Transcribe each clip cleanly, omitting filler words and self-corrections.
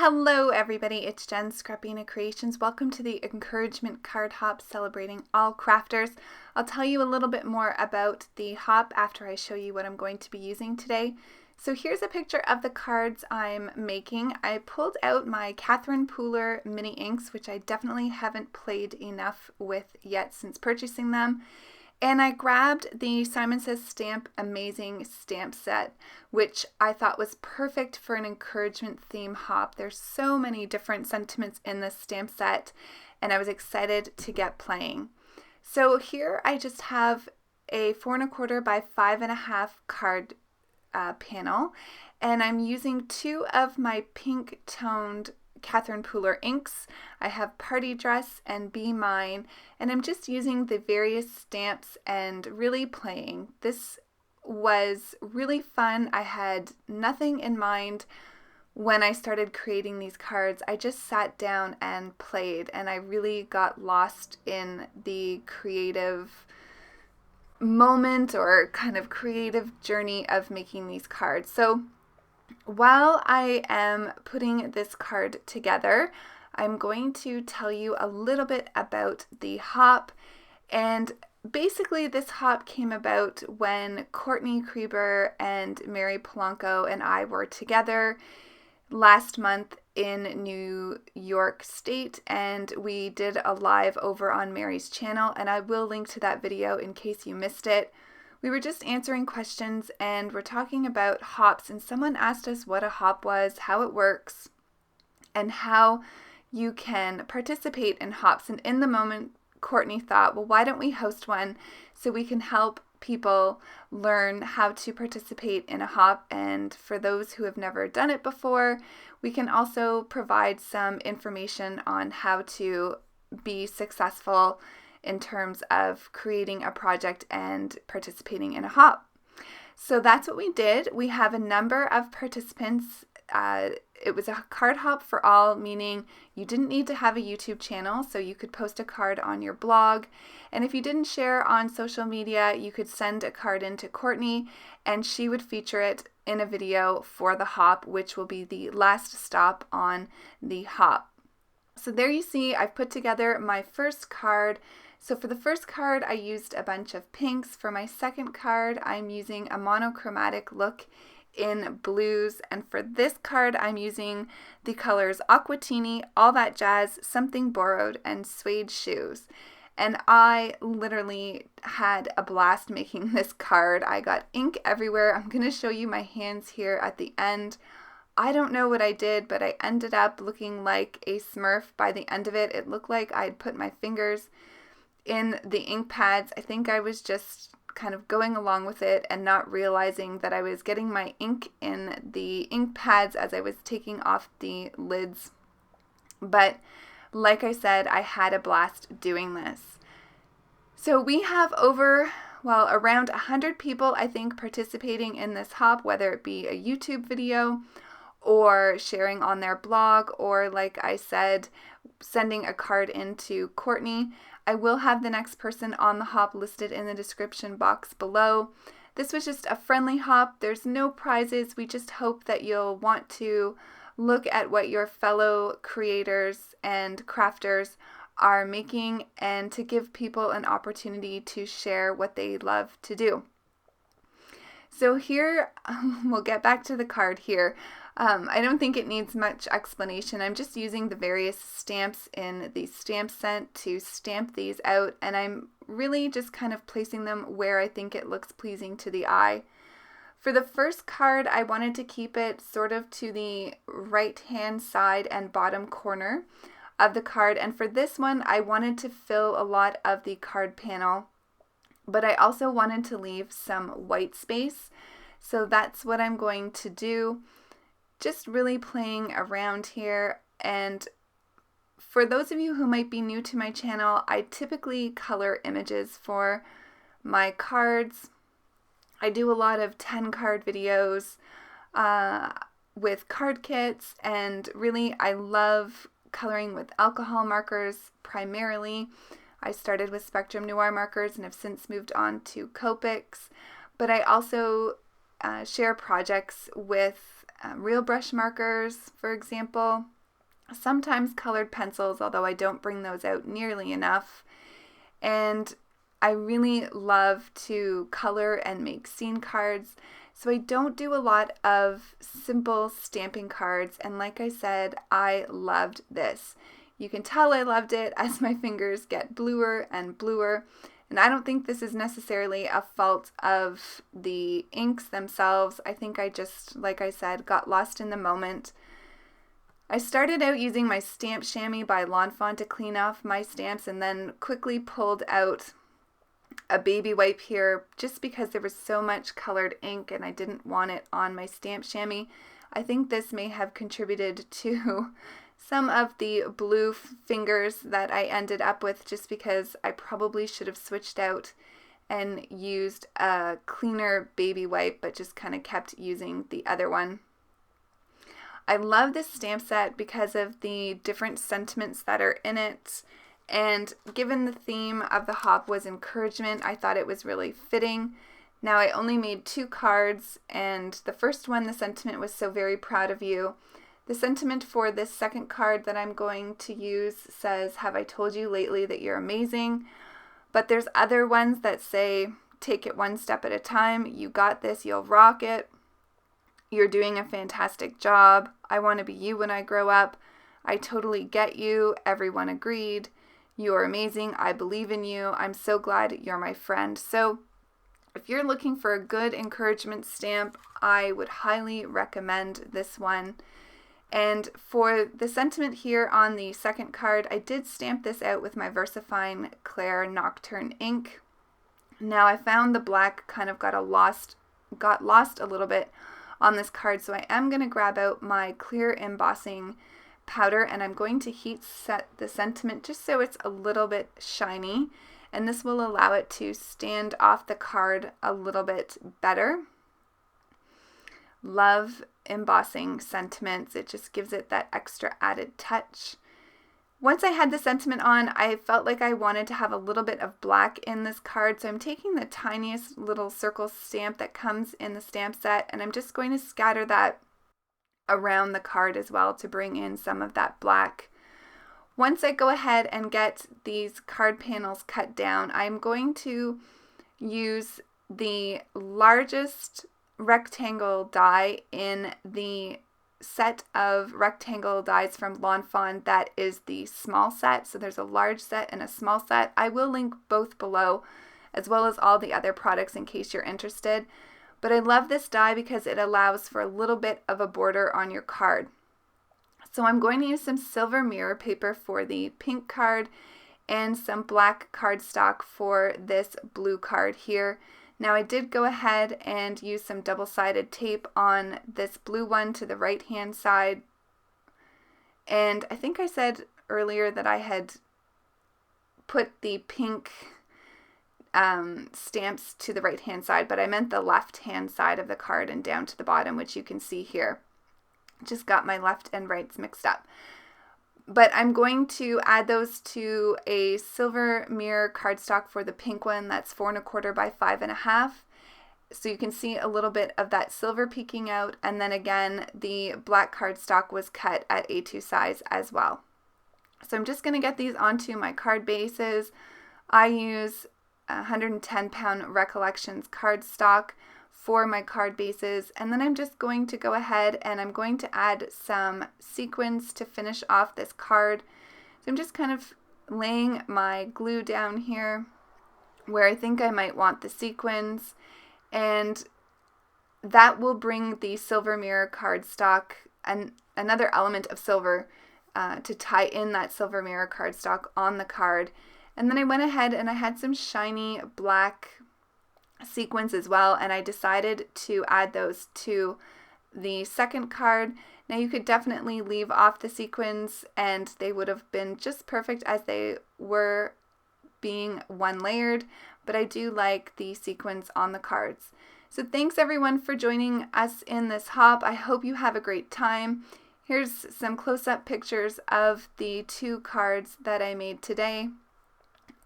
Hello everybody, it's Jen, Scrapbena Creations. Welcome to the Encouragement Card Hop celebrating all crafters. I'll tell you a little bit more about the hop after I show you what I'm going to be using today. So here's a picture of the cards I'm making. I pulled out my Catherine Pooler mini inks, which I definitely haven't played enough with yet since purchasing them. And I grabbed the Simon Says Stamp Amazing Stamp Set, which I thought was perfect for an encouragement theme hop. There's so many different sentiments in this stamp set, and I was excited to get playing. So here I just have a 4 1/4 by 5.5 card panel, and I'm using 2 of my pink toned Catherine Pooler inks. I have Party Dress and Be Mine, and I'm just using the various stamps and really playing. This was really fun. I had nothing in mind when I started creating these cards. I just sat down and played, and I really got lost in the creative moment or kind of creative journey of making these cards. So while I am putting this card together, I'm going to tell you a little bit about the hop. And basically this hop came about when Courtney Krieber and Mary Polanco and I were together last month in New York State, and we did a live over on Mary's channel, and I will link to that video in case you missed it. We were just answering questions and we're talking about hops, and someone asked us what a hop was, how it works, and how you can participate in hops. And in the moment, Courtney thought, well, why don't we host one so we can help people learn how to participate in a hop, and for those who have never done it before, we can also provide some information on how to be successful in terms of creating a project and participating in a hop. So that's what we did. We have a number of participants. It was a card hop for all, meaning you didn't need to have a YouTube channel, so you could post a card on your blog. And if you didn't share on social media, you could send a card in to Courtney and she would feature it in a video for the hop, which will be the last stop on the hop. So there you see, I've put together my first card. So for the first card, I used a bunch of pinks. For my second card, I'm using a monochromatic look in blues. And for this card, I'm using the colors Aquatini, All That Jazz, Something Borrowed, and Suede Shoes. And I literally had a blast making this card. I got ink everywhere. I'm going to show you my hands here at the end. I don't know what I did, but I ended up looking like a Smurf by the end of it. It looked like I'd put my fingers in the ink pads. I think I was just kind of going along with it and not realizing that I was getting my ink in the ink pads as I was taking off the lids. But like I said, I had a blast doing this. So we have around 100 people, I think, participating in this hop, whether it be a YouTube video or sharing on their blog, or like I said, sending a card in to Courtney. I will have the next person on the hop listed in the description box below. This was just a friendly hop. There's no prizes. We just hope that you'll want to look at what your fellow creators and crafters are making and to give people an opportunity to share what they love to do. So here, we'll get back to the card here. I don't think it needs much explanation. I'm just using the various stamps in the stamp set to stamp these out, and I'm really just kind of placing them where I think it looks pleasing to the eye. For the first card, I wanted to keep it sort of to the right-hand side and bottom corner of the card, and for this one, I wanted to fill a lot of the card panel, but I also wanted to leave some white space, so that's what I'm going to do. Just really playing around here. And for those of you who might be new to my channel, I typically color images for my cards. I do a lot of 10 card videos with card kits, and really I love coloring with alcohol markers primarily. I started with Spectrum Noir markers and have since moved on to Copics, but I also share projects with real brush markers, for example. Sometimes colored pencils, although I don't bring those out nearly enough. And I really love to color and make scene cards, so I don't do a lot of simple stamping cards, and like I said, I loved this. You can tell I loved it as my fingers get bluer and bluer, and I don't think this is necessarily a fault of the inks themselves. I think I just, like I said, got lost in the moment. I started out using my stamp Shammy by Fawn to clean off my stamps, and then quickly pulled out a baby wipe here just because there was so much colored ink and I didn't want it on my stamp Shammy. I think this may have contributed to some of the blue fingers that I ended up with, just because I probably should have switched out and used a cleaner baby wipe, but just kind of kept using the other one. I love this stamp set because of the different sentiments that are in it. And given the theme of the hop was encouragement, I thought it was really fitting. Now, I only made 2 cards, and the first one, the sentiment was "so very proud of you." The sentiment for this second card that I'm going to use says, "have I told you lately that you're amazing?" But there's other ones that say, "take it one step at a time, you got this, you'll rock it. You're doing a fantastic job. I want to be you when I grow up. I totally get you. Everyone agreed. You're amazing. I believe in you. I'm so glad you're my friend." So if you're looking for a good encouragement stamp, I would highly recommend this one. And for the sentiment here on the second card, I did stamp this out with my Versafine Clair Nocturne ink. Now, I found the black kind of got lost a little bit on this card, so I am going to grab out my clear embossing powder, and I'm going to heat set the sentiment just so it's a little bit shiny, and this will allow it to stand off the card a little bit better. Love embossing sentiments. It just gives it that extra added touch. Once I had the sentiment on, I felt like I wanted to have a little bit of black in this card, so I'm taking the tiniest little circle stamp that comes in the stamp set, and I'm just going to scatter that around the card as well to bring in some of that black. Once I go ahead and get these card panels cut down, I'm going to use the largest rectangle die in the set of rectangle dies from Fawn that is the small set. So there's a large set and a small set. I will link both below, as well as all the other products in case you're interested. But I love this die because it allows for a little bit of a border on your card. So I'm going to use some silver mirror paper for the pink card and some black cardstock for this blue card here. Now, I did go ahead and use some double-sided tape on this blue one to the right-hand side. And I think I said earlier that I had put the pink stamps to the right-hand side, but I meant the left-hand side of the card and down to the bottom, which you can see here. Just got my left and rights mixed up. But I'm going to add those to a silver mirror cardstock for the pink one. That's 4 1/4 by 5 1/2. So you can see a little bit of that silver peeking out. And then again, the black cardstock was cut at A2 size as well. So I'm just going to get these onto my card bases. I use 110-pound Recollections cardstock for my card bases, and then I'm just going to go ahead and I'm going to add some sequins to finish off this card. So I'm just kind of laying my glue down here where I think I might want the sequins, and that will bring the silver mirror cardstock and another element of silver to tie in that silver mirror cardstock on the card. And then I went ahead and I had some shiny black sequins as well, and I decided to add those to the second card. Now, you could definitely leave off the sequins and they would have been just perfect as they were being one layered, but I do like the sequins on the cards. So thanks everyone for joining us in this hop. I hope you have a great time. Here's some close-up pictures of the 2 cards that I made today,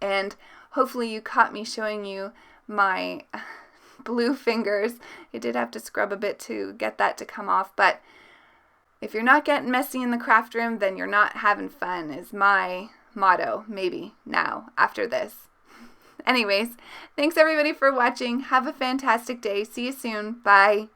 and hopefully you caught me showing you my blue fingers. I did have to scrub a bit to get that to come off, but if you're not getting messy in the craft room, then you're not having fun, is my motto, maybe now, after this. Anyways, thanks everybody for watching. Have a fantastic day. See you soon. Bye.